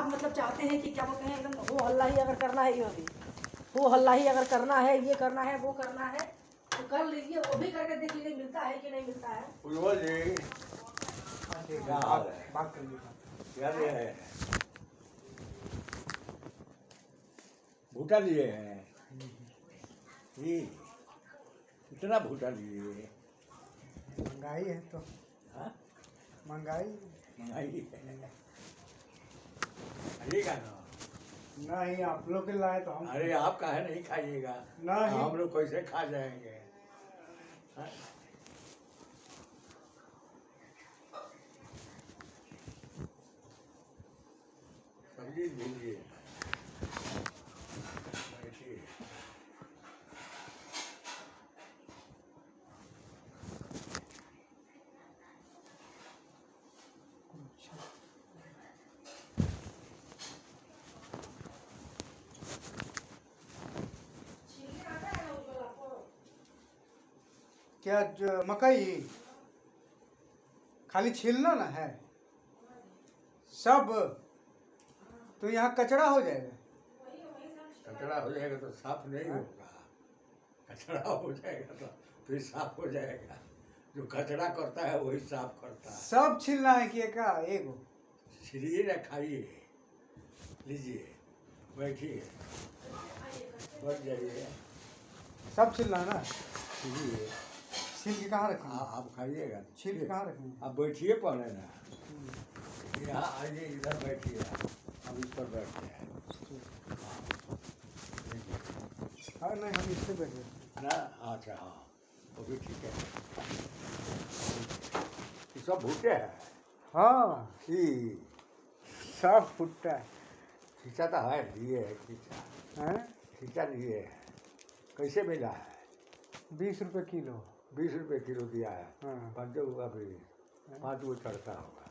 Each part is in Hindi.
हम मतलब चाहते हैं कि क्या बोलते हैं एकदम हो हल्ला ही अगर करना है, ये अभी हो हल्ला ही अगर करना है, ये करना है वो करना है तो कर लीजिए, वो भी करके देख लीजिए मिलता है कि नहीं मिलता है। उज्ज्वल जी बात कर लीजिए। क्या लिए हैं? भूटा लिए हैं जी, इतना भूटा लिए? महंगाई है तो। हाँ? महंगाई महंगाई है, खाइएगा ना? नहीं, आप लोग के लाए तो हम। अरे आप काहे नहीं खाइएगा? नहीं। हम लोग कैसे खा जाएंगे? हाँ? सब्जी दीजिए, बैठिए। क्या मकई खाली छीलना ना है सब, तो यहाँ कचरा हो जाएगा। कचरा हो जाएगा तो साफ नहीं होगा, कचरा हो जाएगा तो फिर साफ हो जाएगा। जो कचरा करता है वही साफ करता है। सब छीलना है कि एका एगो? छिलिए ना, खाइए, लीजिए, बैठिए, बैठ जाइए, सब छीलना है ना? छिलिए। छील के कहाँ रखेंगे? आप खाइएगा, छील के कहाँ रखेंगे? आप बैठिए पहले ना, यहाँ आइए, इधर बैठिए, अब इस पर बैठते हैं। हाँ नहीं, हम इस पे बैठ गए ना, अच्छा हाँ, वो भी ठीक है। ये सब भूटे हैं? हाँ, ई सब फुटता है। खींचा तो है, लिए है खींचा, हैं? खींचा लिए है। कैसे मिला है? 20 रुपये किलो। 20 रुपये किलो दिया है। हाँ। 5 होगा, फिर 5 वो चढ़ता होगा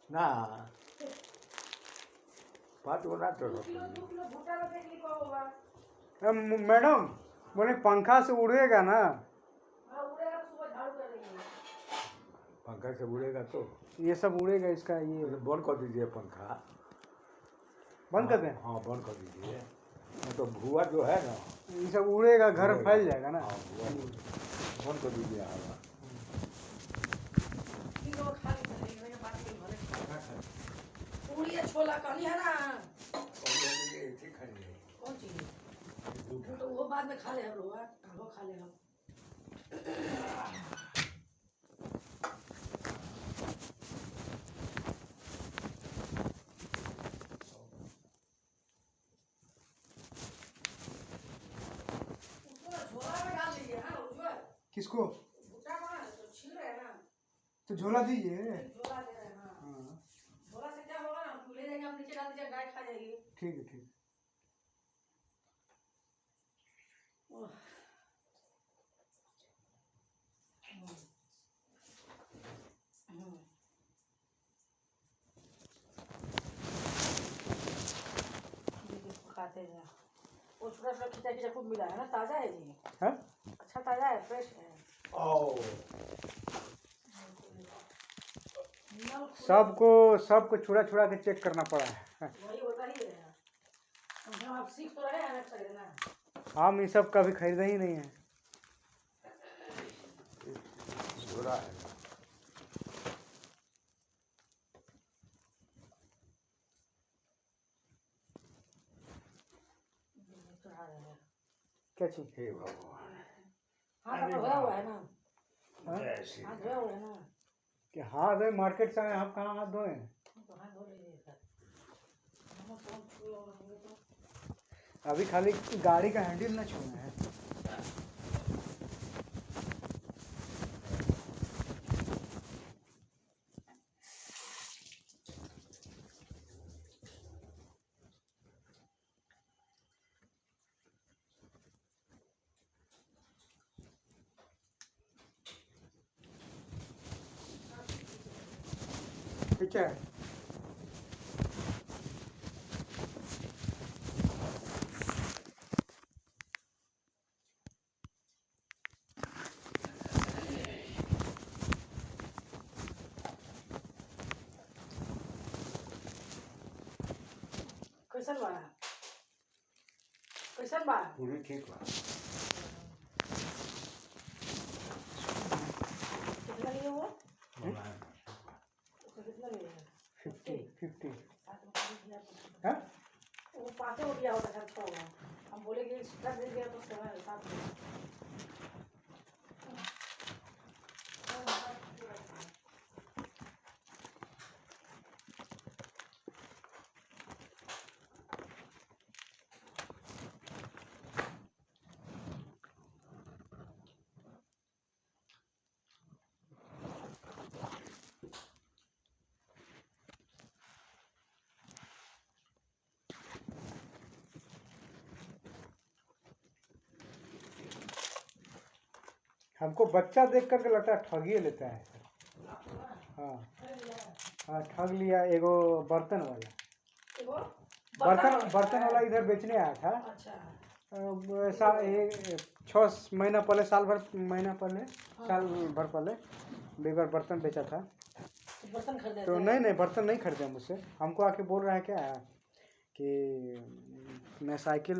ना, 5 वो ना चढ़ता। मैडम बोले पंखा से उड़ेगा ना? पंखा से उड़ेगा तो ये सब उड़ेगा, इसका ये बंद कर दीजिए पंखा। बंद कर दें? हाँ, बंद कर दीजिए। नहीं तो भुआ जो है ना, ये सब उड़ेगा, घर में फैल जाएगा ना। हाँ, भुआ बंद कर दीजिए हवा। छोला कहनी है ना, खाइए। कौन चीज? तो वो बाद में खा ले हम लोग, वो खा ले हम। किसको? छील रहे हैं ना, तो झोला दीजिए। झोला दे रहे हैं। हाँ, झोला से क्या होगा ना, ले जाएंगे आप नीचे, डाल दीजिए, गाय खा जाएगी। ठीक है, ठीक। खाते हैं वो छोटा छोटा खिंचा खिंचा खूब मिला है ना, ताजा है जी। हाँ? अच्छा ताजा है, फ्रेश है। सबको छुड़ा छुड़ा के चेक करना पड़ा है। वही होता ही है, आप सीख तो रहे हैं ना खरीदना। हम ये सब कभी खरीदे ही नहीं है। झोरा है। क्या चीज? हे भगवान, हाथ तो धोया हुआ है ना, जय श्री हाथ धोया हुआ है ना। कि हाथ है, मार्केट से आए, हम कहाँ हाथ धोए? तो हाथ धो लीजिए सर। अभी खाली गाड़ी का हैंडल ना छूना है। ठीक है। कैसन बा? कैसन बा? पूरी ठीक बा। कितना लिए वो? बनाए उसका कितना लिए? 50 सात रुपये दिया तो। हाँ वो 5 हो गया होता खर्च होगा। हम बोले कि एक्स्ट्रा दे दिया तो 7 हमको बच्चा देख करके लगता है ठगी लेता है। हाँ हाँ ठग लिया। एगो बर्तन वाला देखो बर्तन वाला इधर बेचने आया था। अच्छा 6 महीना पहले, साल भर पहले बेगर बर्तन बेचा था। बर्तन खरीदे तो थे। नहीं बर्तन नहीं खरीदे मुझसे। हमको आके बोल रहा है क्या कि मैं साइकिल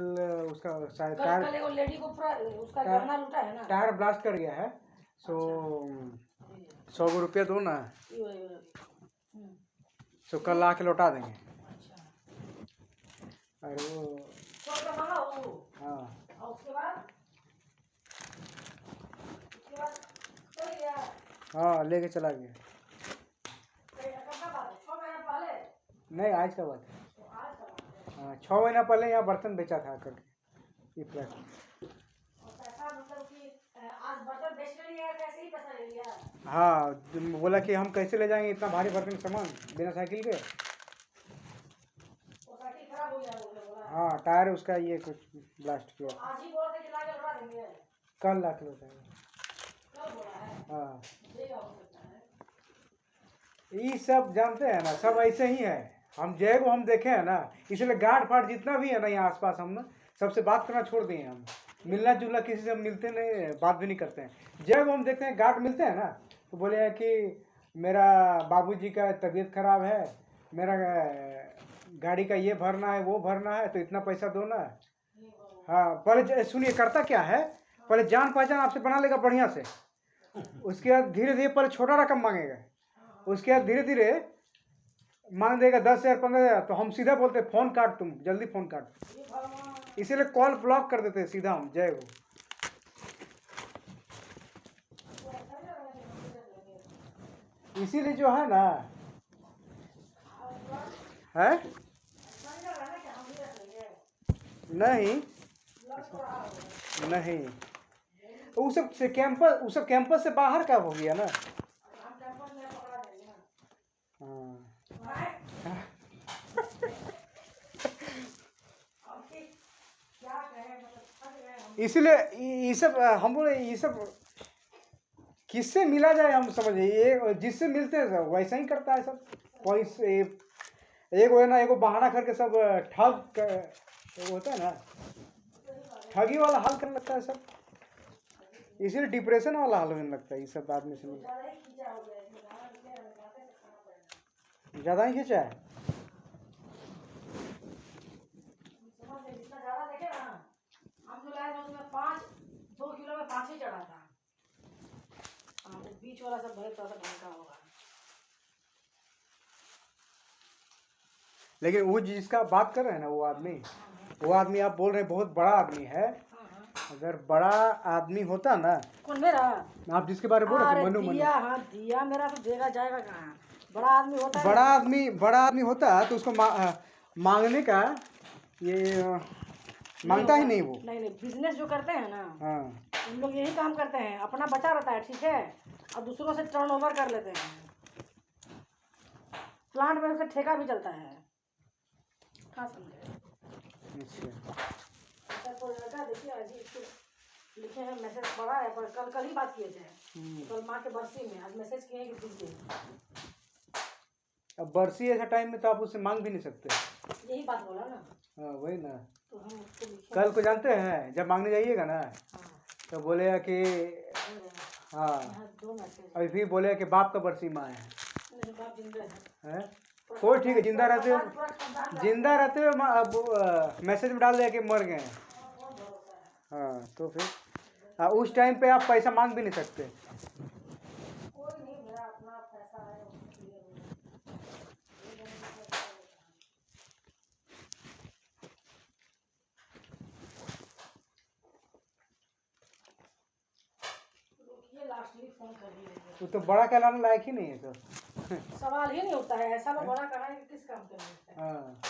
उसका शायद कल एगो लेडी को पूरा उसका गहना लूटा है ना। टायर ब्लास्ट कर गया है। सो 100 रुपया दो ना, तो कल ला के लौटा देंगे। अच्छा अरे वो 100 रुपया मांगा वो। हाँ और उसके बाद चल गया। हाँ लेके चला गया। कब का बात है? 6 महीना पहले? नहीं आज का बात है। तो आज का बात है। हाँ 6 महीना पहले यहाँ बर्तन बेचा था करके ये फ्लैट। और पैसा मतलब कि आज बर्तन बेचने लिया कैसे ही पैसा ले लिया? हाँ बोला कि हम कैसे ले जाएंगे इतना भारी बर्तन सामान बिना साइकिल के। वो साइकिल खराब हो गया बोला। हाँ टायर उसका ये कुछ ब्लास्ट तो किया। आज ही बोला था कि ला के लौटा देंगे। कल ला के लौटाएंगे। कल बोला है। हाँ देगा हो सकता है। ये सब जानते हैं ना, सब ऐसे ही है। हम जय को हम देखे हैं ना, इसलिए गार्ड फाड़ जितना भी है ना यहाँ आसपास, हम ना सबसे बात करना छोड़ दिए। हम मिलना जुलना किसी से मिलते नहीं, बात भी नहीं करते हैं। जय को हम देखते हैं गार्ड मिलते हैं ना तो बोले हैं कि मेरा बाबूजी का तबीयत खराब है, मेरा गाड़ी का ये भरना है वो भरना है, तो इतना पैसा दो ना। हाँ पहले सुनिए करता क्या है, पहले जान पहचान आपसे बना लेगा बढ़िया से, उसके बाद धीरे धीरे पहले छोटा रकम मांगेगा, उसके बाद धीरे धीरे मांग देगा 10,000 15,000, तो हम सीधा बोलते फोन काट, तुम जल्दी फोन काट। इसीलिए कॉल ब्लॉक कर देते सीधा हम जय को। इसीलिए जो है ना है नहीं नहीं वो सब कैंपस से बाहर का हो गया ना। हाँ इसीलिए ये सब हम बोले ये सब किससे मिला जाए, हम समझे ये जिससे मिलते हैं सब वैसा ही करता है सब। कोई एक है ना, एगो बहाना करके सब ठग होता है ना, ठगी वाला हाल करने लगता है सब। इसीलिए डिप्रेशन वाला हाल होने लगता है ये सब आदमी से मिल। ज़्यादा ही खींचा है। उसमें 2 किलो में 5 ही चढ़ा था। हाँ वो बीच वाला सब भले थोड़ा सा ढंग का होगा। लेकिन वो जिसका बात कर रहे हैं ना वो आदमी आप बोल रहे हैं बहुत बड़ा आदमी है। अगर बड़ा आदमी होता ना। कौन मेरा? आप जिसके बारे में बोल रहे थे मनु मनु। हाँ दिया मेरा तो देगा जाएगा कहाँ? बड़ा आदमी होता है। बड़ा आदमी होता तो उसको मांगने का ये मांगता ही नहीं वो। नहीं बिजनेस जो करते हैं ना, हाँ उन लोग यही काम करते हैं, अपना बचा रहता है ठीक है, और दूसरों से टर्नओवर कर लेते हैं। प्लांट में उसका ठेका भी चलता है। कहाँ समझे? अच्छा कोई लड़का देखिए अजीब लिखे हैं, मैसेज पढ़ा है, पर कल ही बात किए थे। कल माँ के बरसी में आज मैसेज किए कि दीजिए। अब बरसी ऐसा टाइम में तो आप उससे मांग भी नहीं सकते। यही बात बोला ना। हाँ वही ना। तो हम उसको लिखे कल को जानते हैं जब मांगने जाइएगा ना तो बोलेगा कि हाँ यहाँ 2 मैसेज अभी फिर बोलेगा कि बाप का बरसी माँ है। बाप जिंदा है। कोई ठीक है, जिंदा रहते पूरा खानदान का जिंदा रहते हुए मैसेज में डाल दिया कि मर गए हैं। कौन भरोसा है? हाँ तो फिर उस टाइम पे आप पैसा मांग भी नहीं सकते। कोई नहीं, मेरा अपना पैसा है, उसको दिए हुए हैं। ये देने में क्या होता है? रुकिए, लास्टली फोन कर ही रही वो तो बड़ा कहलाने लायक ही नहीं है तो। है। सवाल ही नहीं उठता है, ऐसा लोग बड़ा कहा है कि किस काम के लिए है? हाँ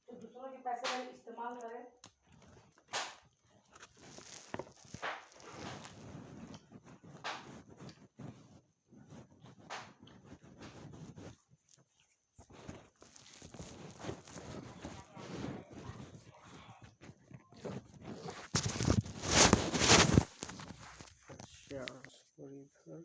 तो दूसरों के पैसे का इस्तेमाल करें। अच्छा सॉरी सर।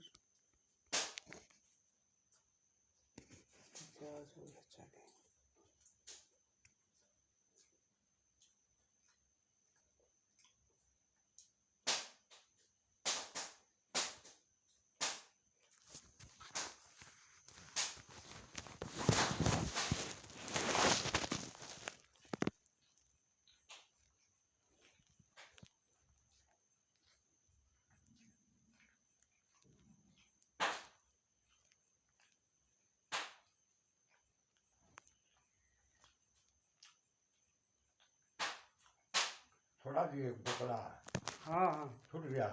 थोड़ा दिए टुकड़ा हाँ हाँ छूट गया।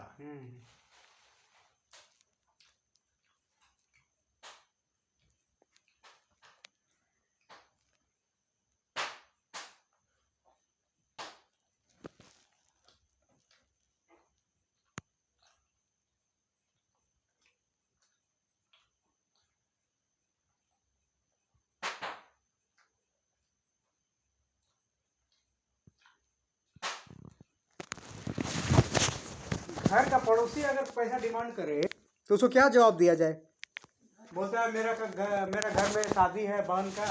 घर का पड़ोसी अगर पैसा डिमांड करे तो उसको क्या जवाब दिया जाए? बोलता है मेरा घर में शादी है बहन का,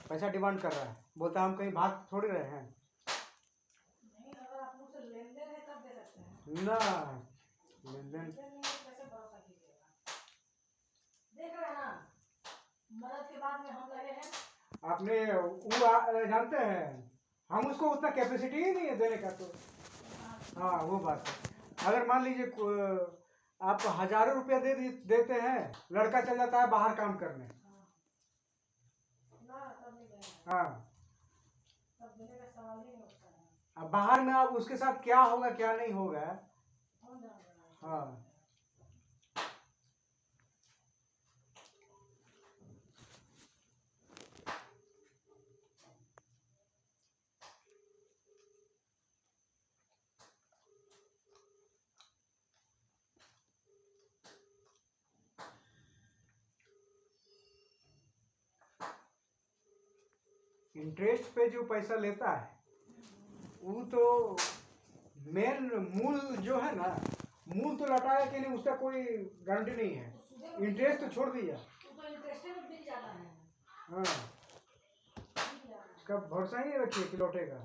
पैसा डिमांड कर रहा है। बोलता है हम कहीं भाग थोड़ी रहे हैं नहीं, अगर आप लोग से लेन देन है तब दे सकते हैं। ना। लेन देन लेन देन नहीं है तो कैसे भरोसा कीजिएगा? देख रहे हैं ना, मदद के बाद में हम लगे हैं। आपने जानते हैं हम उसको उतना कैपेसिटी ही नहीं है देने का तो। हाँ वो बात है। अगर मान लीजिए आप हजारों रुपया देते हैं, लड़का चल जाता है बाहर काम करने। ना, तब नहीं देंगे, हाँ तब देने का सवाल ही नहीं उठता है। अब बाहर में आप उसके साथ क्या होगा क्या नहीं होगा। कौन जान रहा है? हाँ इंटरेस्ट पे जो पैसा लेता है वो तो मेन मूल जो है ना, मूल तो लौटाया कि नहीं उसका कोई गारंटी नहीं है। इंटरेस्ट तो छोड़ दिया। तो इंटरेस्ट में बिक जाता है। हाँ उसका भरोसा ही नहीं रखिए कि लौटेगा।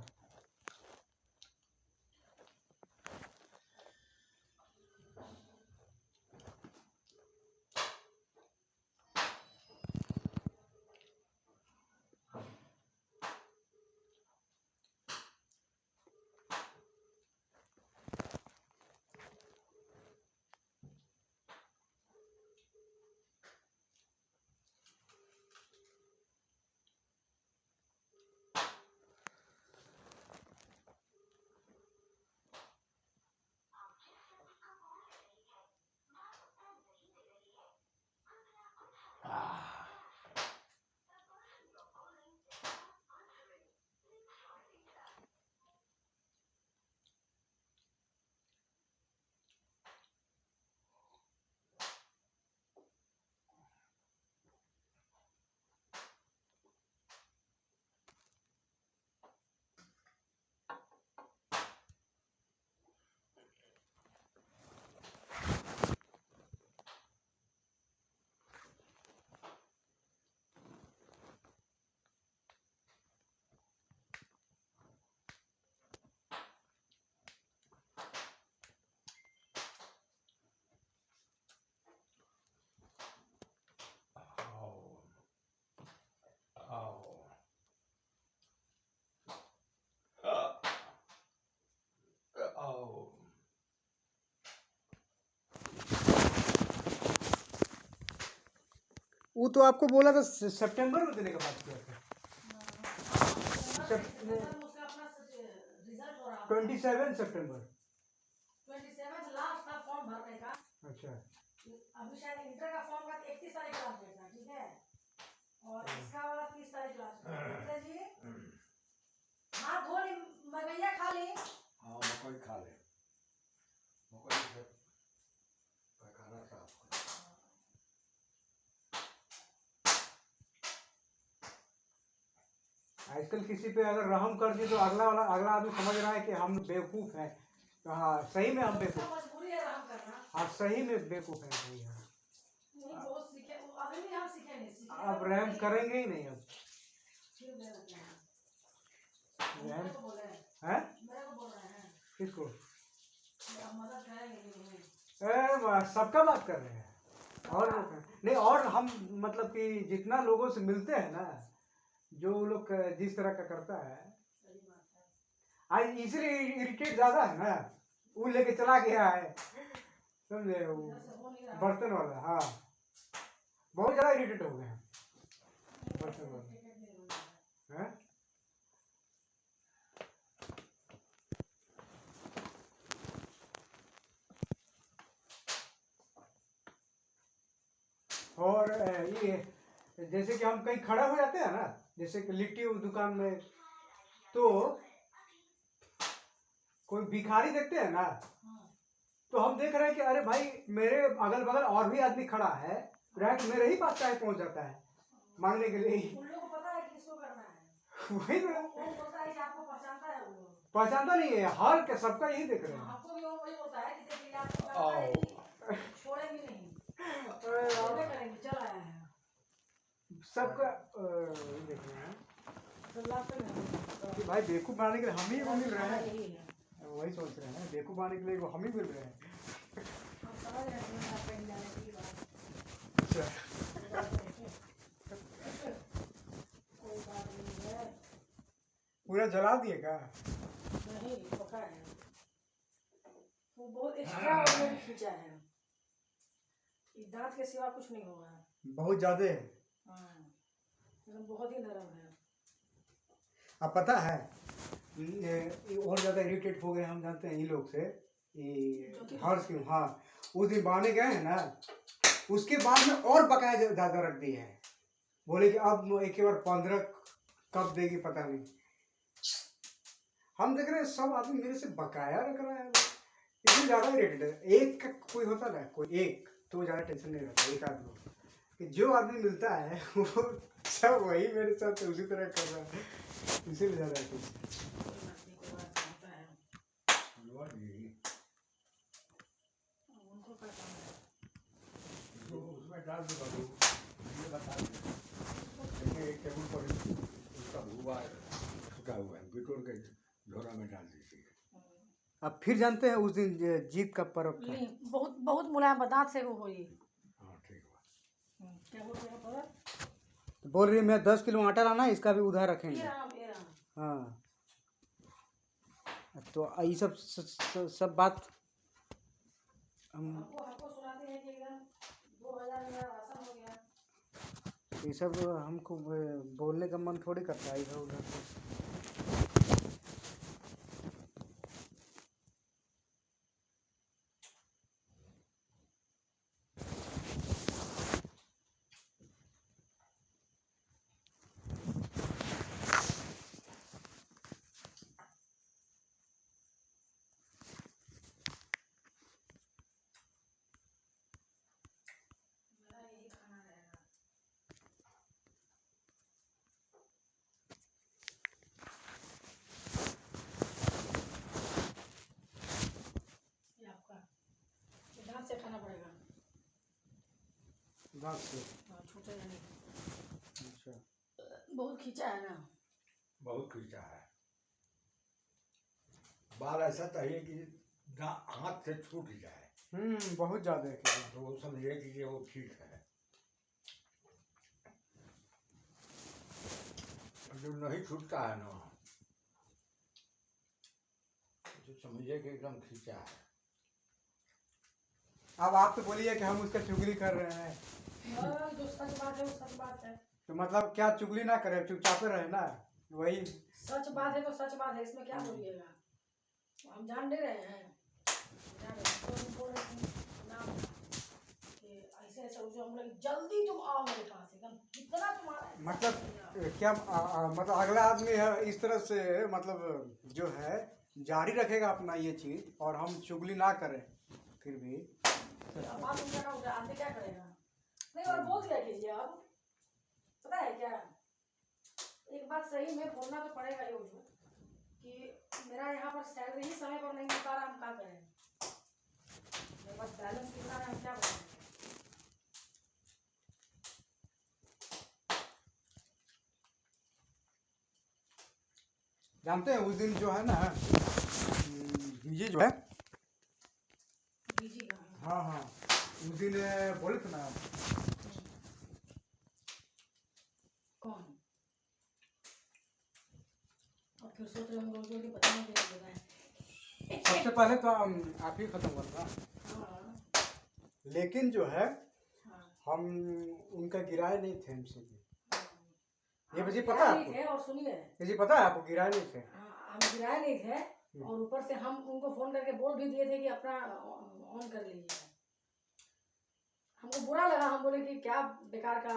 वो तो आपको बोला था सितंबर में देने का बात किया था। उसका अपना रिजल्ट हो रहा है 27 सितंबर। 27 लास्ट था फॉर्म भरने का। अच्छा अभी शायद इंटर का फॉर्म का 31 तारीख लास्ट डेट था, ठीक है, और इसका वाला 30 तारीख लास्ट डेट है जी। हाथ धो ली, मगैया खा ली। हाँ मकई खा ले, मकई से पैखाना साफ कर। आजकल किसी पे अगर रहम कर दिए तो अगला आदमी समझ रहा है कि हम बेवकूफ हैं। तो हाँ सही में हम उसका बेवकूफ, मजबूरी है रहम करना। हाँ सही में बेवकूफ हैं भाई। हाँ नहीं बहुत सीखे, अभी भी हम सीखे नहीं, सीखे अब रहम करेंगे ही नहीं अब। फिर दे देते हैं। रहम मेरे को बोले हैं, है मेरे को बोल रहे हैं किसको? कि आप मदद करेंगे कि नहीं। सबका बात कर रहे हैं। और लोग हैं। नहीं, और हम मतलब कि जितना लोगों से मिलते हैं ना, जो लोग जिस तरह का करता है, सही बात है। आज इसलिए इरिटेट ज्यादा है ना, वो लेके चला गया है, समझे, वो इधर से हो नहीं रहा। बर्तन वाला। हाँ बहुत ज्यादा इरिटेट हो गए हैं बर्तन वाला। टिकट नहीं मिल रहा है। हैं? और ये जैसे कि हम कहीं खड़ा हो जाते हैं ना, जैसे कि लिट्टी उस दुकान में, तो कोई भिखारी देखते हैं ना, हाँ। तो हम देख रहे हैं कि अरे भाई मेरे अगल बगल और भी आदमी खड़ा है, ग्राहक मेरे ही पास चाय पहुंच जाता है मांगने के लिए। उन लोगों को पता है कि किसको करना है। वही तो, वो बोलता है कि आपको पहचानता है वो। पहचानता नहीं है, हर के सबका यही देख रहे हैं। हमको भी वो वही बोलता है कि देखिए आपको जानता है कि छोड़ेंगे नहीं, अरे छोड़े यार, करेंगे, चल आया है। सबका यही देख रहे हैं तो लास्ट में कि भाई बेवकूफ बनाने के लिए हम ही को मिल रहे हैं। यही है। वही सोच रहे हैं, बेवकूफ बनाने के लिए वो हम ही मिल रहे हैं। हम समझ रहे हैं कि आप कहीं जाने की बात। अच्छा कोई बात नहीं है। पूरा जला दिए का? नहीं पका है, वो बहुत एक्स्ट्रा ऑर्डिनरी खींचा है, इस दांत के सिवा कुछ नहीं होगा। बहुत ज्यादा है। हाँ एकदम बहुत ही नरम है। अब पता है ये और ज्यादा इरिटेट हो गए हम, जानते हैं ये लोग से, ये हर्ष क्यों। हाँ उस दिन बाने गए हैं ना, उसके बाद में और बकाया ज्यादा रख दिए हैं, बोले कि अब एक बार 15 कब देगी पता नहीं। हम देख रहे हैं सब आदमी मेरे से बकाया रख रहा है, इसमें ज्यादा इरिटेट है। एक का कोई होता ना, कोई एक तो ज्यादा टेंशन नहीं रहता, एक आदमी कि जो आदमी मिलता है वो सब वही मेरे साथ उसी तरह कर रहा है, इसीलिए ज्यादा टेंशन। कोई बात नहीं, कोई बात नहीं, होता है। धन्यवाद जी। उनको क्या काम है। तो उसमें डाल दो बाबू, ये बता दो। देखिए एक टेबल पर उसका भुआ छुटा हुआ है, बिटोर के झोरा में डाल दीजिए। अब फिर जानते हैं उस दिन जीत का पर्व था। नहीं बहुत बहुत मुलायम दांत से वो हुई। हाँ ठीक है। क्या बोलते हैं पता? तो बोल रही है मैं 10 किलो आटा लाना है, इसका भी उधार रखेंगे। ये रहा। हाँ तो ये सब बात हम, हमको सुनाते हैं कि एकदम 2000 में मेरा राशन हो गया। ये सब हमको बोलने का मन थोड़ी करता है इधर उधर से। मेरा यही खाना रहेगा। ये आपका, ये दांत से खाना पड़ेगा। दांत से? हाँ छूटेगा नहीं। अच्छा बहुत खींचा है ना। बहुत खींचा है, बाल ऐसा चाहिए कि हाथ से छूट जाए। बहुत ज्यादा है तो वो समझिए कि ये वो ठीक है। जो नहीं छूटता है ना, तो समझिए कि एकदम खींचा है। अब आप तो बोलिए कि हम उसका चुगली कर रहे हैं। जो सच बात है वो सच बात है। तो मतलब क्या चुगली ना करे, चुपचाप रहे ना, वही। सच बात है तो सच बात है, इसमें क्या बोलिएगा। हम जान नहीं रहे हैं, जान रहे हैं। तो हम बोल रहे थे ना कि ऐसे ऐसे जो हम लोग जल्दी तुम आओ मेरे पास, एकदम कितना तुम्हारा मतलब क्या मतलब अगला आदमी है इस तरह से, मतलब जो है जारी रखेगा अपना ये चीज, और हम चुगली ना करें फिर भी। अब बात उनका ना उठा, आदमी क्या करेगा। नहीं और बोल दिया कीजिए। अब पता है क्या, एक बात सही में बोलना तो पड़ेगा ये मुझे कि मेरा यहाँ पर सैलरी ही समय पर नहीं मिल पा रहा, हम क्या करें। मेरे पास बैलेंस कितना है, हम क्या करें। जानते हैं उस दिन जो है ना, ये जो है, बीजी का हाँ हाँ, उस दिन बोले थे ना, कौन, और फिर सोच रहे हम लोग जो कि पता नहीं क्या हो रहा है। सबसे पहले तो आप ही खत्म करना, हाँ लेकिन जो है हाँ हम उनका गिराए नहीं थे हमसे भी। ये हम मुझे गिराए पता है नहीं आपको, थे। और सुनिए, ये जी पता है आपको, गिराए नहीं थे। हम गिराए नहीं थे, और ऊपर से हम उनको फोन करके बोल भी दिए थे कि अपना ऑन कर लीजिए। हमको बुरा लगा, हम बोले कि क्या बेकार का।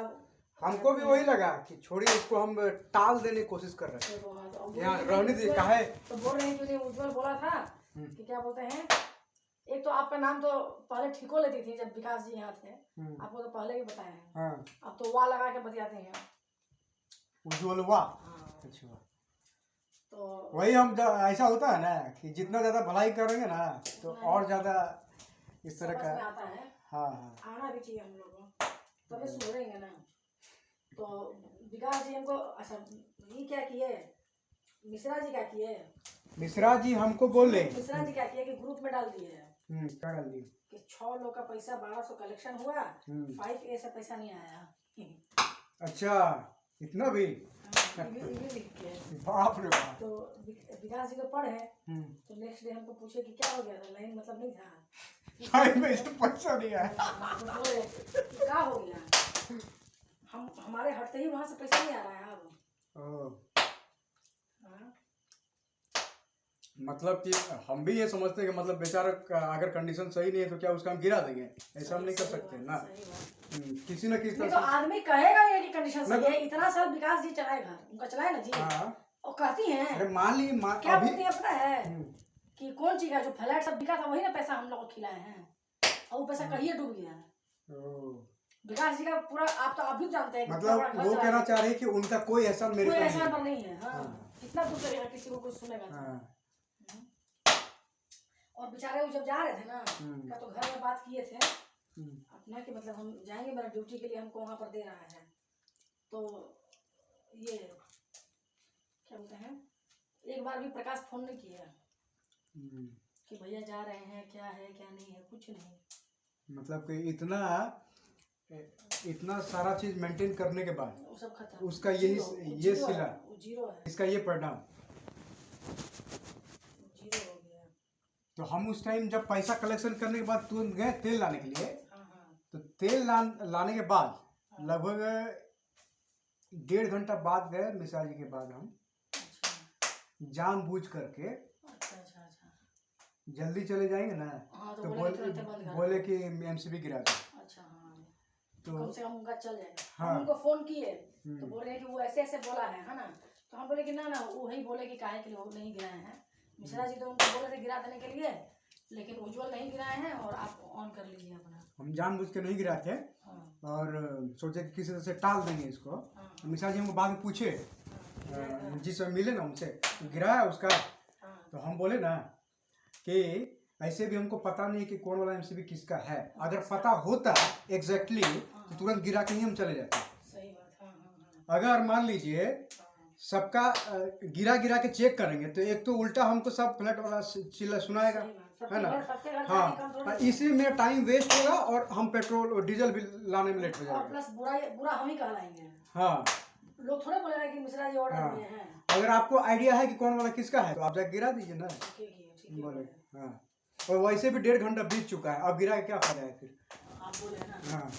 हमको भी वही लगा कि छोड़िए इसको, हम टाल देने की कोशिश कर रहे थे, यहाँ रहने दीजिए काहे। तो बोल रहे हैं कि उन्हें उज्जवल बोला था कि क्या बोलते हैं, एक तो आपका नाम तो पहले ठीको लेती थी जब विकास जी यहाँ थे, आपको तो पहले भी बताया है। हाँ, अब तो वाह लगा के बतियाते हैं। उज्जवल वाह। हाँ, अच्छा, तो वही हम ऐसा होता है ना कि जितना ज्यादा भलाई करेंगे ना तो और ज्यादा इस तरह समझ का। में आता है। हाँ हाँ, आना भी चाहिए हम लोगों को, तभी सुधरेंगे ना। तो विकास जी हमको, अच्छा ये क्या किए, मिश्रा जी क्या किए, मिश्रा जी हमको बोले, मिश्रा जी क्या किए कि ग्रुप में डाल दिए क्या डाल दी कि 6 लोग का पैसा 1200 कलेक्शन हुआ, 5A से पैसा नहीं आया। अच्छा, इतना भी? ये लिख के। बाप रे बाप। तो विकास जी तो पढ़े, तो नेक्स्ट डे हमको पूछे कि क्या हो गया था, लाइन मतलब नहीं था, भाई में इसमें पैसा नहीं आया। तो बोले कि क्या हो गया, हम हमारे हटते ही वहां से पैसा नहीं आ रहा है अब। हाँ? मतलब कि हम भी ये समझते हैं कि मतलब बेचारा का अगर कंडीशन सही नहीं है तो क्या उसका हम गिरा देंगे, ऐसा हम नहीं कर सकते ना। किसी न किसी नहीं तरह तो आदमी कहेगा ये कि कंडीशन सही नहीं है, इतना साल विकास जी चलाए घर, उनका चलाए ना जी। हाँ, और कहती हैं, अरे मान ली क्या अभी बोलती है पता है कि कौन चीज का जो फ्लैट सब बिका था वही ना पैसा हम लोग को खिलाए हैं, और वो पैसा कहीं डूब गया। विकास जी का पूरा, आप तो अभी जानते हैं कि मतलब पूरा घर वो चलाए कहना हैं। चाह रही है कि उनका कोई ऐसा मेरे कोई पे ऐसा नहीं पर नहीं है। हाँ, कितना दूर चलेगा, किसी को कुछ सुनेगा तो। हाँ, और बेचारे वो जब जा रहे थे ना, का तो घर में बात किए थे अपना कि मतलब हम जाएंगे, मेरा ड्यूटी के लिए हमको वहां पर दे रहा है। तो ये क्या बोलते हैं, एक बार भी प्रकाश फोन नहीं किया कि भैया जा रहे हैं, क्या है क्या नहीं है, कुछ नहीं। मतलब कि इतना सारा चीज मेंटेन करने के बाद वो सब खत्म, उसका यही ये सिला, जीरो है, इसका ये परिणाम। जीरो हो गया। तो हम उस टाइम जब पैसा कलेक्शन करने के बाद तुरंत गए तेल लाने के लिए, हाँ, तो तेल लाने के बाद लगभग 1.5 घंटा बाद गए मिश्रा जी के बाद हम, जानबूझ करके। अच्छा, जल्दी चले जाएंगे ना, हाँ, तो बोले बोले कि एमसीबी गिरा दो। अच्छा, हाँ, तो कम से कम उनका चल जाएगा। हाँ, हम उनको फोन किए तो बोल रहे हैं कि वो ऐसे ऐसे बोला है ना। तो हम बोले कि ना वो वही बोले कि काहे के लिए वो नहीं गिराए हैं। मिश्रा जी तो उनको बोले थे गिरा देने के लिए, लेकिन उज्जवल नहीं गिराए हैं, और आप ऑन कर लीजिए अपना। हम जानबूझ के नहीं गिराए थे, और सोचे कि किसी तरह से टाल देंगे इसको। मिश्रा जी हमको बाद में पूछे, जिस मिले ना उनसे, गिराया उसका। तो हम बोले ना कि ऐसे भी हमको पता नहीं कि कौन वाला एमसीबी किसका है, अगर पता होता एग्जैक्टली तो तुरंत गिरा के ही हम चले जाते। सही बात। अगर मान लीजिए सबका गिरा के चेक करेंगे तो एक तो उल्टा हमको सब फ्लैट वाला चिल्ला सुनाएगा, है ना। हाँ, इसी में टाइम वेस्ट होगा और हम पेट्रोल और डीजल भी लाने में लेट हो जाएगा। प्लस बुरा हम ही कहलाएंगे। हाँ, लोग थोड़े बोलेंगे कि मिश्रा जी ऑर्डर दिए हैं। अगर आपको आइडिया है कि कौन वाला किसका है तो आप जाके गिरा दीजिए ना। बोले हाँ, और वैसे भी 1.5 घंटा बीत चुका है, अब गिरा के क्या फायदा है फिर। आप बोले ना। हाँ।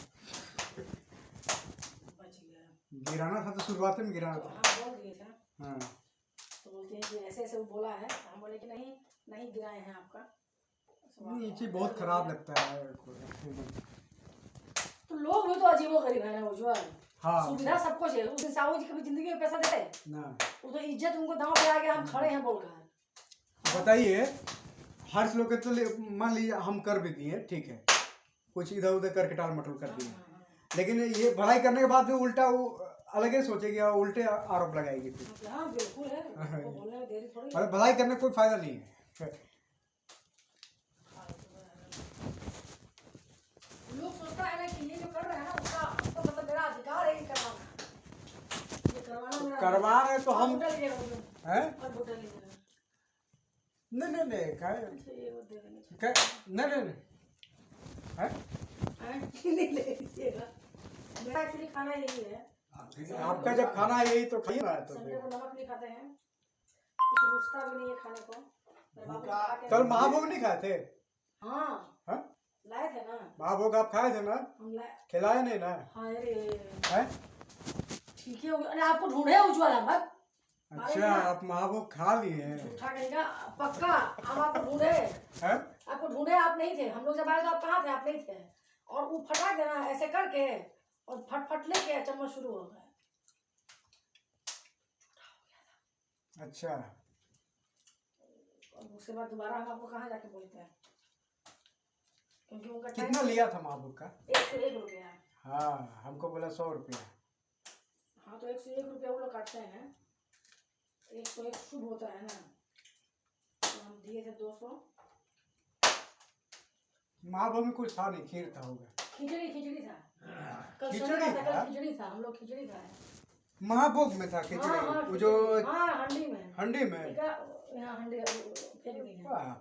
गिराना था तो शुरुआत में गिराना तो था। हम बोल दिए थे, हाँ तो बोलते हैं कि ऐसे ऐसे वो बोला है। हम बोले कि नहीं नहीं गिराए हैं आपका। नहीं, ये चीज बहुत खराब लगता है। तो लोग भी तो अजीबो गरीब है ना उज्जवल। हाँ सुविधा सबको चाहिए। उस दिन साहू जी कभी जिंदगी में पैसा देते? ना वो तो इज्जत उनको दांव पे आ गया, हम खड़े हैं बोलकर। बताइए, हर्ष लोग के तो मान लीजिए हम कर भी दिए, ठीक है, कुछ इधर उधर करके टाल मटोल कर दिए, लेकिन ये भलाई करने के बाद भी उल्टा वो अलग ही सोचेगी और उल्टे आरोप लगाएगी फिर। हाँ बिल्कुल है, उनको बोलने में देरी थोड़ी है। मतलब भलाई करने का कोई फायदा नहीं है। लोग सोचता है ना कि ये जो कर रहे हैं ना उसका उसको मतलब मेरा अधिकार है ये करवाना। ये करवाना मेरा करवा रहे तो हम बुटा लीजिएगा मुझे। हैं? और बुटा लीजिएगा। नहीं अच्छा ये वो दे देंगे। नहीं हैं? नहीं ले लीजिएगा। मेरा एक्चुअली खाना यही है। आपका जब खाना है यही तो खाइए ना। तो संडे को नमक नहीं खाते हैं, कुछ रुचता भी नहीं है खाने को। मेरे बाबू खा के कल महाभोग नहीं खाए थे? हाँ हाँ? लाए थे ना, महाभोग आप खाए थे ना? हम लाए। खिलाए नहीं ना? हाँ अरे हैं? ठीक है। अरे आपको ढूंढे उज्ज्वल हम बस। अच्छा, आप महाभोग खा लिए हैं? झूठा कहेगा पक्का। हम आपको ढूंढे, हैं? आपको ढूंढे, आप नहीं थे। हम लोग जब आए तो आप कहाँ थे? आप नहीं थे। और वो फटा के ना ऐसे करके और फट फट लेके चम्मच शुरू हो गए। अच्छा, और उसके बाद दोबारा हम आपको कहाँ जाके बोलते हैं, क्योंकि उनका कितना लिया था महाभोग का? 101 रुपया। हाँ, हमको बोला 100 रुपया। हाँ तो 101 रुपया वो लोग काटते हैं। 101 शुभ होता है ना, तो हम दिए थे 200। महाभोग में कुछ था नहीं, खीर था होगा। खिचड़ी था। कल खिचड़ी शनिवार था, था? कल खिचड़ी था। हम लोग खिचड़ी खाए। महाभोग में था खिचड़ी? हाँ वो जो हाँ हंडी में। हंडी में? यहाँ हंडी फेंक दी है। वाह,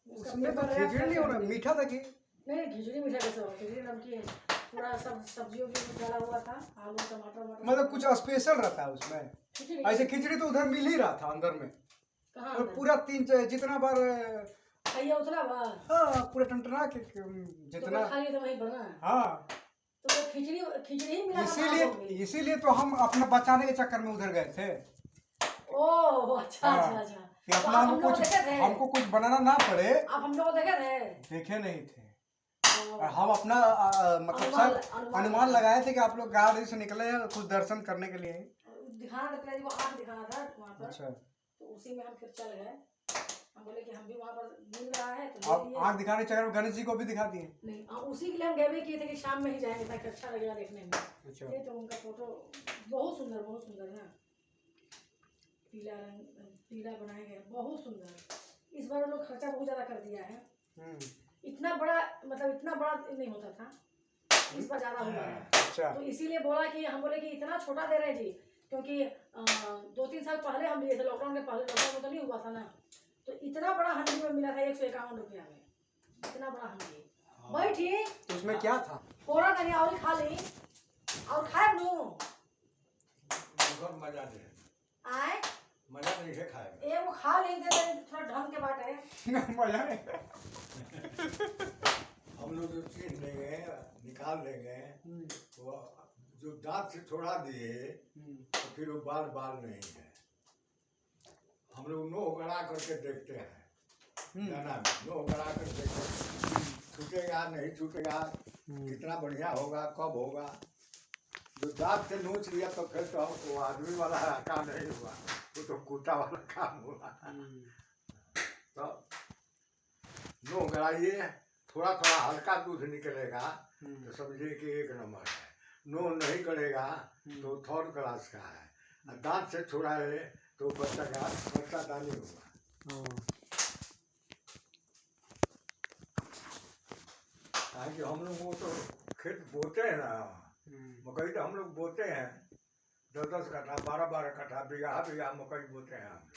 उसका उसमें तो पेपर लगा खिचड़ी नहीं होना, मीठा था कि? नहीं खिचड़ी मीठा कैसे हो? खिचड़ी नमकीन पूरा सब सब्जियों भी डाला हुआ था, आलू टमाटर मटर। मतलब कुछ स्पेशल रहता है उसमें? खिचड़ी ऐसे खिचड़ी तो उधर मिल ही रहा था अंदर में। कहाँ और अंदर? पूरा जितना बार खाइए उतना बा। हाँ, पूरा टंटना के तो जितना। खा लिए तो वही बना। हाँ, तो खिचड़ी खिचड़ी ही मिला था इसीलिए महाभोग में। इसीलिए तो हम अपना बचाने के चक्कर में उधर गए थे ओह अच्छा हाँ, अच्छा अच्छा। कि तो अपना आप हम लोग देखे थे? हमको कुछ बनाना ना पड़े। आप हम लोग देखे थे? देखे नहीं थे। तो और हम अपना मतलब सब अनुमान लगाए थे कि आप लोग गाड़ी से निकले हैं कुछ दर्शन करने के लिए। दिखाना था, पिताजी को आँख दिखाना था वहाँ पर। अच्छा, तो उसी में हम फिर चल गए। हम बोले कि हम भी वहाँ पर मिल रहा है तो आप ले लिए। आँख दिखाने के चक्कर में गणेश जी को भी दिखा दिए? नहीं उसी के लिए हम गए भी किए थे कि शाम में ही जाएंगे ताकि अच्छा लगेगा देखने में। अच्छा, ये तो उनका फोटो बहुत सुंदर ना, पीला रंग पीला बनाया गया, बहुत सुंदर। इस बार वो लोग खर्चा बहुत ज्यादा कर दिया है। इतना बड़ा मतलब इतना बड़ा नहीं होता था, इस बार ज्यादा हुआ है। अच्छा, तो इसीलिए बोला कि हम बोले कि इतना छोटा दे रहे हैं जी, क्योंकि 2-3 साल पहले हम लिए थे, लॉकडाउन के पहले। लॉकडाउन में तो नहीं हुआ था ना, तो इतना बड़ा हंडी में मिला था 151 रुपया में। इतना बड़ा हंडी बैठी तो उसमें क्या था? थोड़ा तनी और खा ली और खाए नू मजा दे आए मजा नहीं है खाए। एगो खा ली दे थोड़ा ढंग के बाटे। मजा नहीं। हम लोग जो चीज लेंगे निकाल लेंगे, वो जो दांत से छोड़ा दिए तो फिर वो बाल बाल नहीं है। हम लोग नो गड़ा करके देखते हैं, दाना में नो गड़ा कर देखते हैं, छूटेगा नहीं छूटेगा, कितना बढ़िया होगा, कब होगा। जो दांत से नोच लिया तो फिर तो वो आदमी वाला काम नहीं हुआ, वो तो कुत्ता वाला काम हुआ। तो नो गड़ाइए, थोड़ा थोड़ा हल्का दूध निकलेगा तो समझिए कि 1 नंबर है। नो नहीं गड़ेगा तो 3rd क्लास का है। और दांत से छुड़ाए तो बच्चा दानी होगा। ताकि हम लोग वो तो खेत बोते हैं ना, मकई तो हम लोग बोते हैं 10-10 कट्ठा 12-12 कट्ठा बीघा मकई बोते हैं हम लोग।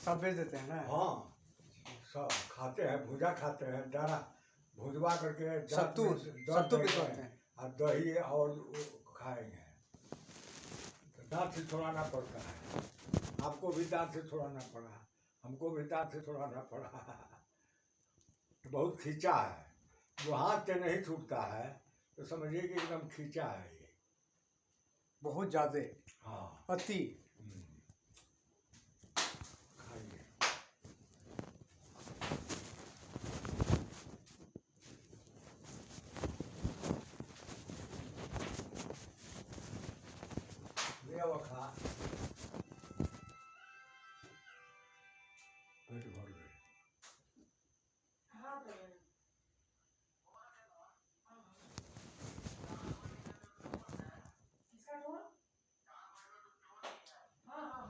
सब बेच देते हैं ना? हाँ, सब खाते हैं, भुजा खाते हैं, दाना भुजवा करके सत्तू पिसवाते हैं और दही और खाएंगे। तो दांत से छोड़ाना पड़ता है, आपको भी दांत से छोड़ाना पड़ा, हमको भी दांत से छोड़ाना पड़ा। तो बहुत खींचा है, जो हाथ से नहीं छूटता है तो समझिए कि एकदम खींचा है ये। बहुत ज्यादा हाँ अति। खाइए। ले आओ खा, पेट भर गए। हाँ प्रभु। हाँ, हाँ। किसका टोल? हाँ, हाँ, हाँ,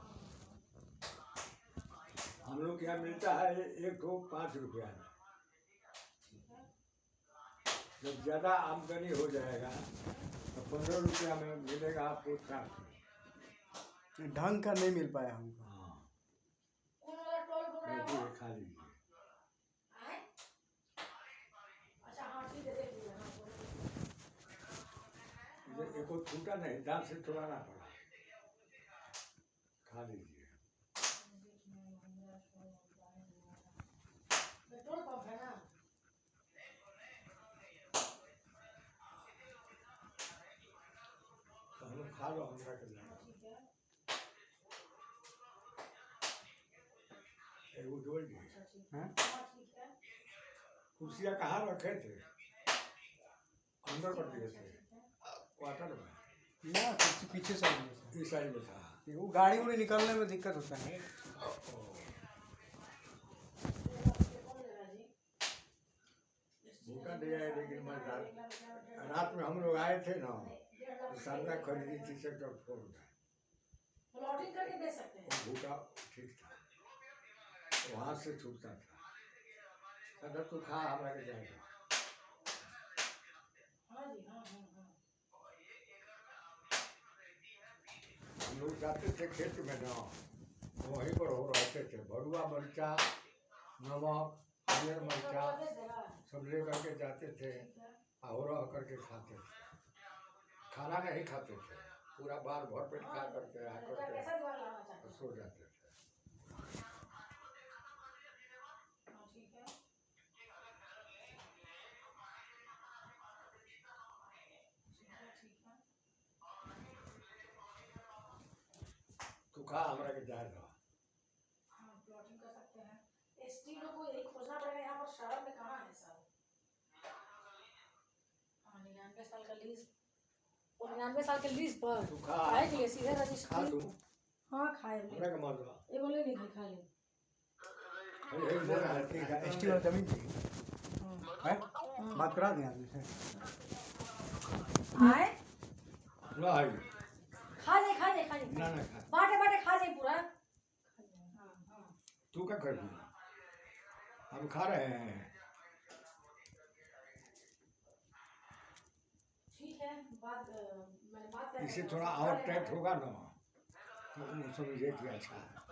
हम लोग क्या मिलता है एक ठो 5 रुपया में। ठीक है। जब ज़्यादा आमदनी हो जाएगा तो 15 रुपया में मिलेगा आपको 4 रुपये। ढंग का नहीं मिल पाया हमको। हाँ कौन वाला टोल बोल रहा है वो? लीजिए, खा लीजिए। आए? अच्छा हाँ ठीक है, देख लीजिए। हाँ बोलो। एक और छूटा नहीं, दांत से तोड़ना पड़ा। खा लीजिए। पेट्रोल पंप है ना? तो हम लोग खा लो, हम रख दें। ठीक है। एगो जोड़ दिए। अच्छा ठीक हैं? है। हाँ ठीक है। कुर्सियाँ कहाँ रखे थे? अंदर कर दिए अच्छा थे ठीक है। क्वार्टर में। ना कुछ पीछे साइड में से। इस साइड में था। वो गाड़ी उड़ी निकलने में दिक्कत होता है। ये कौन ले रहा जी? भूखा दिया है, लेकिन मैं रात में हम लोग आए थे ना, तो सामने खरीदी थी सेक्टर 4 में। प्लॉटिंग करके दे सकते हैं। भूखा ठीक था, वहाँ से छूटता था। कहता तू खा, हमारा के जाएगा। हाँ जी, हाँ हाँ हाँ। हम लोग जाते थे खेत में ना, वहीं पर हो रहते थे। भरुआ मरचा, नमक, हरियर मरचा सब ले करके जाते थे, और रह करके खाते थे। खाना नहीं खाते थे, पूरा बार भर पेट खा करके आ करके सो जाते थे। हाँ ठीक है। ठीक है। तू खा, हमारा के जाएगा। हाँ प्लॉटिंग कर सकते हैं। एसटी लोग को यही खोजना पड़ेगा यहाँ पर शहर में कहाँ है सब। हाँ 99 साल का लीज, और 99 साल के लीज पर तू खा, खाए के लिए सीधे खा रजिस्ट्री। तू। हाँ खाए हमरा के मार दो। एगो ले नहीं खा ले। एसटी वाला जमीन चाहिए है, बात करा दें आदमी से। आए नहीं, खा ले खा ले खा ले। ना खा। बाटे बाटे खा ले पूरा। हाँ हाँ तू क्या कर दिया? हम खा रहे हैं। ठीक है। मैंने बात कर इससे थोड़ा और टाइट होगा ना, तो वो समझे कि अच्छा है।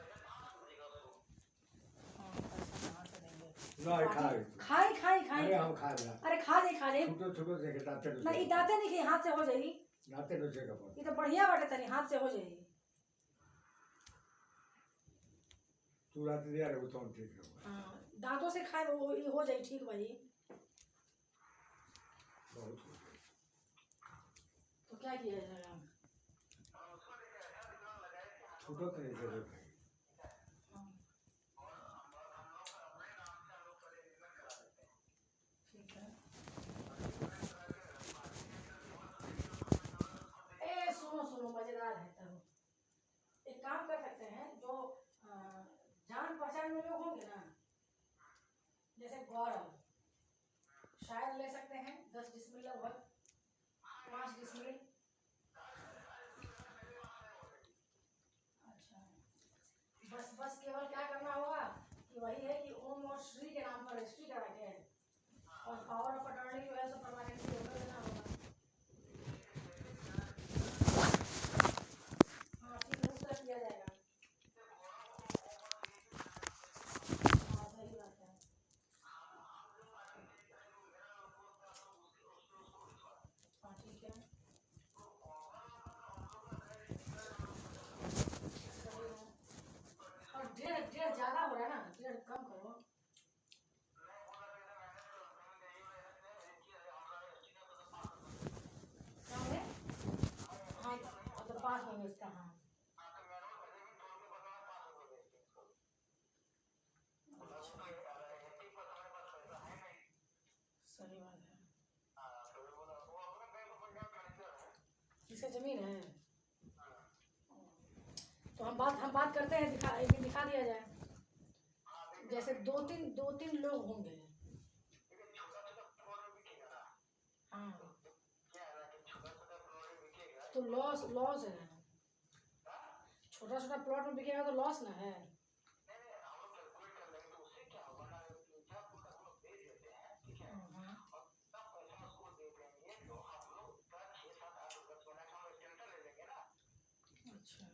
नहीं खाए, खाई खाई खाई। अरे हम खा रहे हैं। अरे खा ले छोटो छोटो देखे दाते ना, ई दाते नहीं के हाथ से हो जाई। दाते नो से कपड़। ये तो बढ़िया बाटे, तनी हाथ से हो जाई। तू रात दिया रे, वो तो ठीक है। हाँ दांतों से खाए वो हो जाई ठीक भाई। बहुत हो गया। तो क्या किया जाएगा? छोटो तरीके से भाई। ठीक है। ए सुनो सुनो, मजेदार है तब। एक काम कर सकते हैं, जो जान पहचान में लोग होंगे ना, जैसे गौरव शायद ले सकते हैं 10 डिसमिल लगभग, 5 डिसमिल। अच्छा बस बस केवल क्या करना होगा कि वही है कि ओम और श्री के नाम पर रजिस्ट्री करा के और पावर ऑफ अटॉर्नी जो है सो परमानेंट देना होगा। हाँ ठीक है, उस तरह किया जाएगा। हाँ सही बात है। हाँ ठीक है। सही है। और डेढ़ डेढ़ ज्यादा हो रहा है ना, डेढ़ कम करो। पास में बेचता, हाँ। सही बात है। इसका जमीन है, तो हम बात करते हैं, एक दिन दिखा दिया जाए। जैसे दो तीन लोग होंगे, हाँ, तो लॉस है। छोटा छोटा प्लॉट में बिकेगा तो लॉस ना है। हाँ, अच्छा,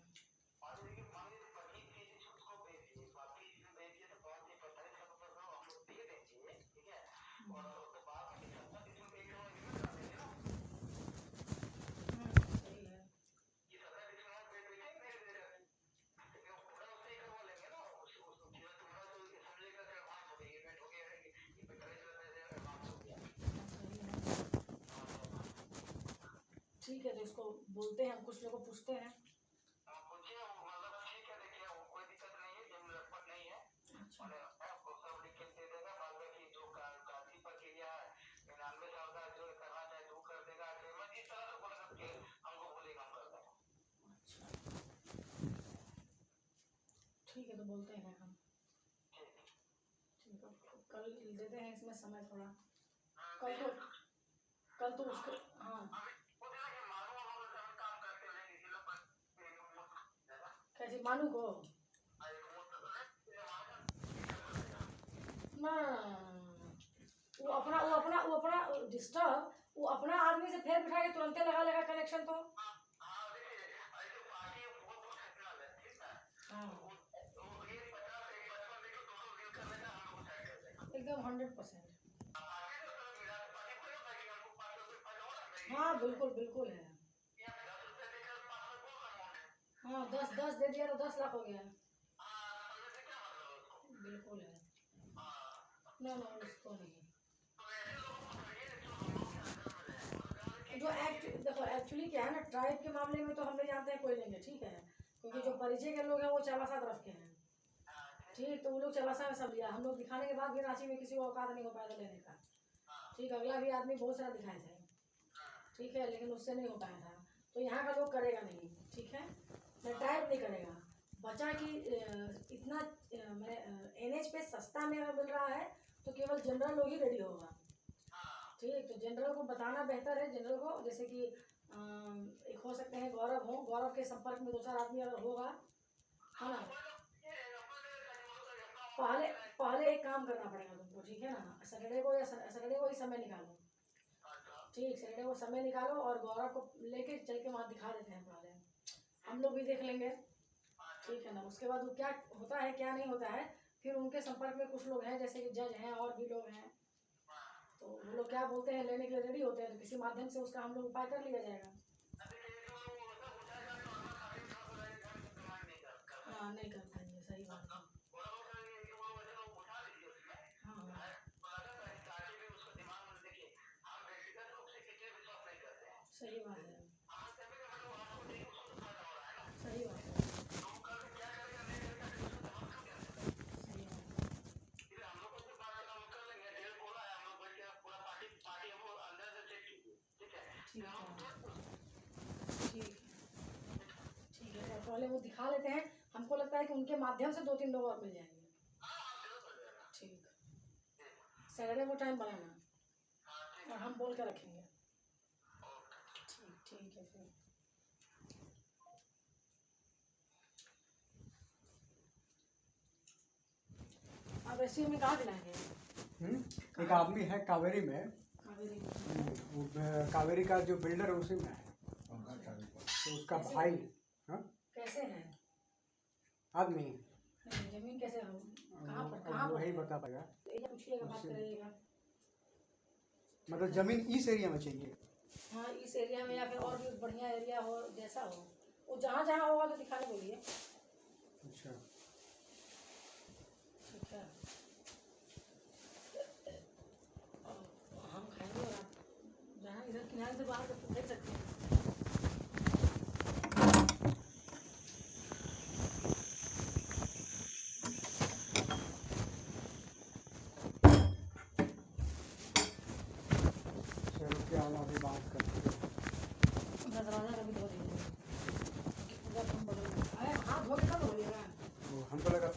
सही है। ठीक है, तो इसको बोलते हैं, हम कुछ लोगों को पूछते हैं। ठीक है, तो बोलते हैं हम। ठीक है, कल देते हैं इसमें समय थोड़ा। कल तो उसके, हाँ, कैसे मानू को ना, वो अपना डिस्टर्ब, वो अपना आदमी से फेर बिठा के तुरंते लगा कनेक्शन तो। हाँ, एकदम 100%। हाँ, बिल्कुल बिल्कुल है। हाँ, 10 दे दिया तो 10 लाख हो गया। बिल्कुल है। ना उसको नहीं। जो देखो एक्चुअली क्या है ना, ट्राइब के मामले में तो हम नहीं जानते हैं कोई लेंगे, ठीक है, क्योंकि जो परिचय के लोग हैं वो चाबासा तरफ के हैं, ठीक, तो वो लोग चाबासा में सब लिया, हम लोग दिखाने के बाद भी रांची में किसी को औकात नहीं हो पाया था लेने का, ठीक, अगला भी आदमी बहुत सारा दिखाए थे, ठीक है, लेकिन उससे नहीं हो पाया था, तो यहाँ का लोग करेगा नहीं, ठीक है, ट्राइब नहीं करेगा। बचा कि इतना NH पे सस्ता में अगर मिल रहा है तो केवल जनरल लोग ही रेडी होगा, ठीक, तो जनरल को बताना बेहतर है, जनरल को, जैसे कि एक हो सकते हैं गौरव के संपर्क में 2-4 आदमी अगर होगा, है ना, पहले एक काम करना पड़ेगा तुमको, ठीक है ना, सैटरडे को ही समय निकालो, ठीक, सैटरडे को समय निकालो और गौरव को लेके चल के वहाँ दिखा देते हैं, पहले हम लोग भी देख लेंगे, ठीक है ना, उसके बाद वो क्या होता है क्या नहीं होता है, फिर उनके संपर्क में कुछ लोग हैं, जैसे कि जज हैं और भी लोग हैं, तो वो लोग क्या बोलते हैं लेने के लिए रेडी होते हैं, तो किसी माध्यम से उसका हम लोग उपाय कर लिया जाएगा। हाँ, नहीं कर पाएंगे, सही बात है। हाँ, सही बात है, सही बात है, सही बात है। ठीक है, ठीक ठीक है, तो पहले वो दिखा लेते हैं, हमको लगता है कि उनके माध्यम से 2-3 लोग और मिल जाएंगे, ठीक, सैटरडे को टाइम बनाना और हम बोल के रखेंगे, ठीक है फिर। अब ऐसे में कहाँ दिलाएंगे? एक आदमी है कावेरी में, कावेरी का जो बिल्डर है उसी में है, तो उसका भाई, हाँ, कैसे है आदमी, जमीन कैसे हो, कहाँ पर वही बता पाएगा, पूछिएगा, बात करिएगा, मतलब जमीन इस एरिया में चाहिए, हाँ, इस एरिया में या फिर और भी बढ़िया एरिया हो, जैसा हो, वो जहाँ जहाँ होगा तो दिखाने बोलिए। अच्छा, ठीक है, हम खाएंगे और आप जहाँ इधर किनारे से बाहर देख सकते हैं। हम अभी बात करते हैं। दरवाजा कभी धो देंगे, उधर हम बगल में आए, हाथ धो के कब धोइएगा? वो हमको लगा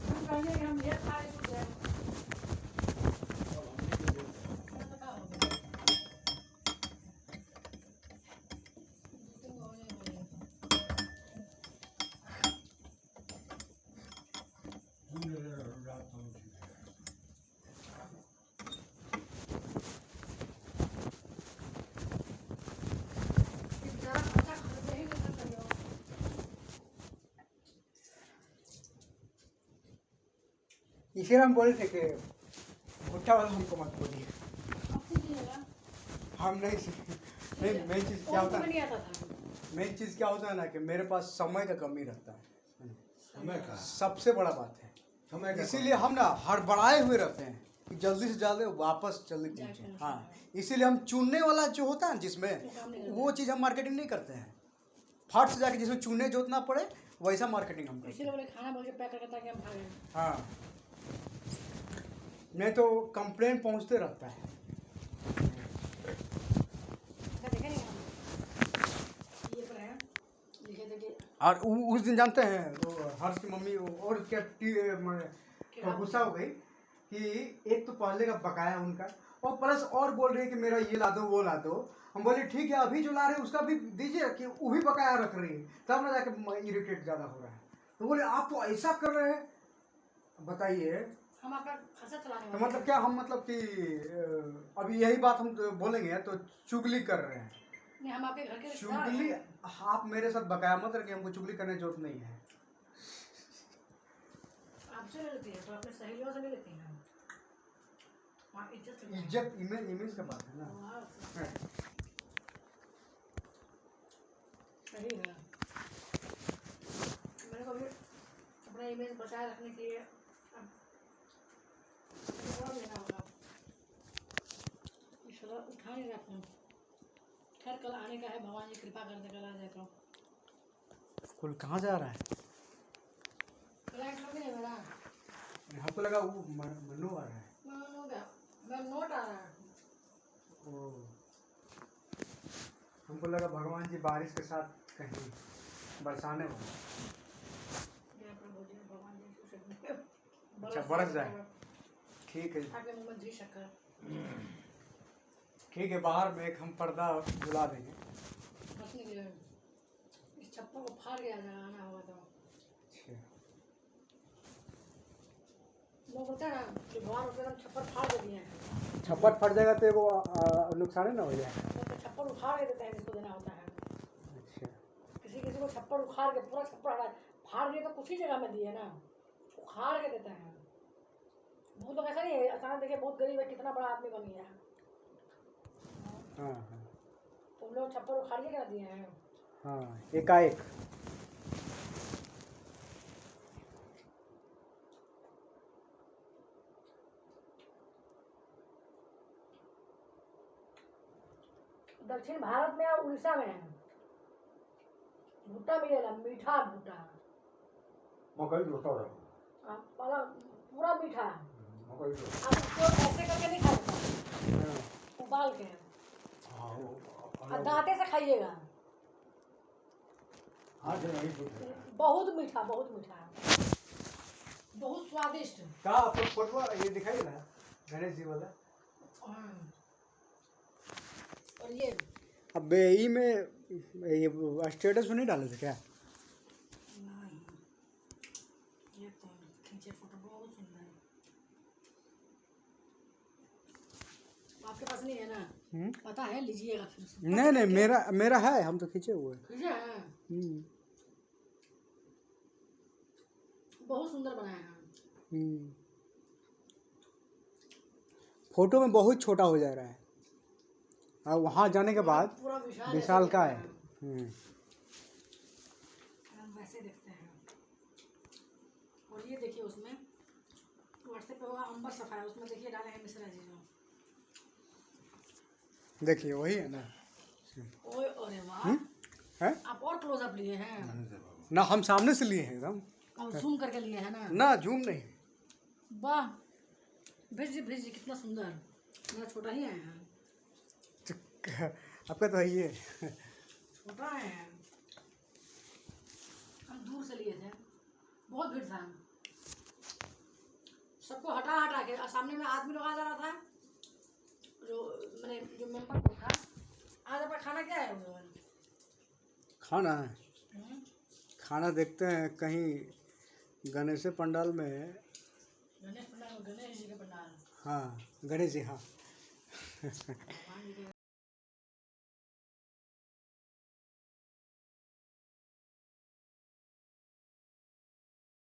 हम कहेंगे कि हम ये खाए तो जाए। मैं तो कहा हो गया। तुम हो जाए। ये बेचारा खर्चा खर्चे ही नहीं करता है। इसीलिए हम बोले थे कि भुट्टा वाला हमको मत बोलिए। अब सीखिएगा। हम नहीं नहीं, मेन चीज़ क्या और होता तुम्हें है, नहीं आता था। मेन चीज़ क्या होता है ना कि मेरे पास समय का कमी रहता है, समय का सबसे बड़ा बात है। समय का इसीलिए हम ना हड़बड़ाए हुए रहते हैं कि जल्दी से जल्दी वापस जल्दी पहुँचे। हाँ, इसीलिए हम चुनने वाला जो होता है ना जिसमें, वो चीज़ हम मार्केटिंग नहीं करते हैं। फट से जाके जिसमें चुनने जोतना पड़े वैसा मार्केटिंग हम करते इसीलिए हैं। बोले खाना बोल के पैक करके ताकि हम भागें। हाँ, नहीं तो कंप्लेन पहुँचते रहता है। अच्छा देखे नहीं हम, ये पर है, लिखे थे कि और उस दिन जानते हैं वो हर्ष की मम्मी और क्या तो गुस्सा हो गई कि एक तो पहले का बकाया उनका, और प्लस और बोल रही है कि मेरा ये ला दो वो ला दो। हम बोले ठीक है, अभी जो ला रहे हैं उसका भी दीजिए, कि वो भी बकाया रख रही है, तब ना जाके इरिटेट ज़्यादा हो रहा है। तो बोले आप तो ऐसा कर रहे हैं, बताइए। हम आपका खर्चा चलाने तो वाले मतलब हैं। क्या, हम मतलब कि अभी यही बात हम तो बोलेंगे तो चुगली कर रहे हैं। नहीं, हम आपके घर के रिश्तेदार चुगली, हैं। आप मेरे साथ बकाया मत रखिए, हमको चुगली करने की जरूरत नहीं है। आपसे ले लेती है तो अपने सहेलियों से ले लेती हैं हम। वहाँ इज्जत से इज्जत इमेज इमेज का बात है ना। वहाँ हाँ। सही है। मेरे को भी अपना इमेज बचाए रखने के लिए अब और लेना होगा। इस तरह उठा नहीं रहा फोन। खैर कल आने का है, भगवान जी कृपा कर दे, कल आ जाए तो। कुल कहाँ जा रहा है? क्लाइंट कभी नहीं मेरा। हमको लगा वो मनु आ रहा है। मैं नोट आ रहा है। ओ, हमको लगा भगवान जी बारिश के साथ कहीं बरसाने वाले। जय प्रभु जय भगवान जी से अच्छा, बरस जाए। ठीक है, आगे मुंह में घी शक्कर। ठीक है, बाहर में एक हम पर्दा बुला देंगे। बसने के लिए इस छप्पर को फाड़ के आना होगा तो। अच्छा, लोग बोलते हैं ना कि भगवान उसके एकदम छप्पर फाड़ के दिए हैं। छप्पर फट जाएगा तो वो नुकसान ना हो जाए। तो छप्पर उखाड़ के देते हैं जिसको देना होता है। अच्छा, किसी किसी को छप्पर उखाड़ के पूरा छप्पर हटा फाड़ दिए तो कुछ ही जगह में दिए ना, उखाड़ के देते हैं। बहुत लोग ऐसा नहीं है, अचानक देखिए बहुत गरीब है, कितना बड़ा आदमी बन गया है, हाँ हाँ तो लोग छप्पर उखाड़ के क्या दिए हैं। हाँ, एकाएक। दक्षिण भारत में और उड़ीसा में है भुट्टा मिलेगा, मीठा भुट्टा मकई रोटा रहा वाला, पूरा मीठा। मकई रोटा। आप उसको ऐसे करके नहीं खा सकते, हाँ, उबाल के हाँ और दांते से खाइएगा। हाथ से नहीं पूछे। बहुत मीठा, बहुत मीठा, बहुत स्वादिष्ट। का आपको फोटो ये दिखाई ना गणेश जी वाला? और ये अब ई में ये स्टेटस में नहीं डाले थे क्या? नहीं, ये तो खींचे फोटो बहुत सुंदर है। आपके पास नहीं है ना? पता है, लीजिएगा फिर से। नहीं नहीं, मेरा है, हम तो खींचे हुए हैं। खींचे हैं, बहुत सुंदर बनाया है। फोटो में बहुत छोटा हो जा रहा है, और वहाँ जाने के बाद पूरा विशाल का है। हम वैसे देखते हैं। और ये देखिए, उसमें व्हाट्सएप पे हुआ अंबर सफाया, उसमें देखिए डाले हैं मिश्रा जी जो। देखिए वही है ना। ओए अरे वाह, हैं? आप और क्लोजअप लिए हैं ना, हम सामने से लिए हैं एकदम, और जूम करके लिए हैं ना। ना झूम नहीं। वाह, भेज कितना सुंदर, मेरा छोटा ही आया है। आपका तो है ये छोटा है, हम दूर से लिए थे, बहुत भीड़ था, सबको हटा हटा के, सामने में आदमी लोग आ जा रहा था, जो मैंने जो मेंबर लोग था। आज आपका खाना क्या है? खाना खाना देखते हैं कहीं गणेश पंडाल में। गणेश पंडाल, गणेश जी का पंडाल। हाँ, गणेश जी, हाँ।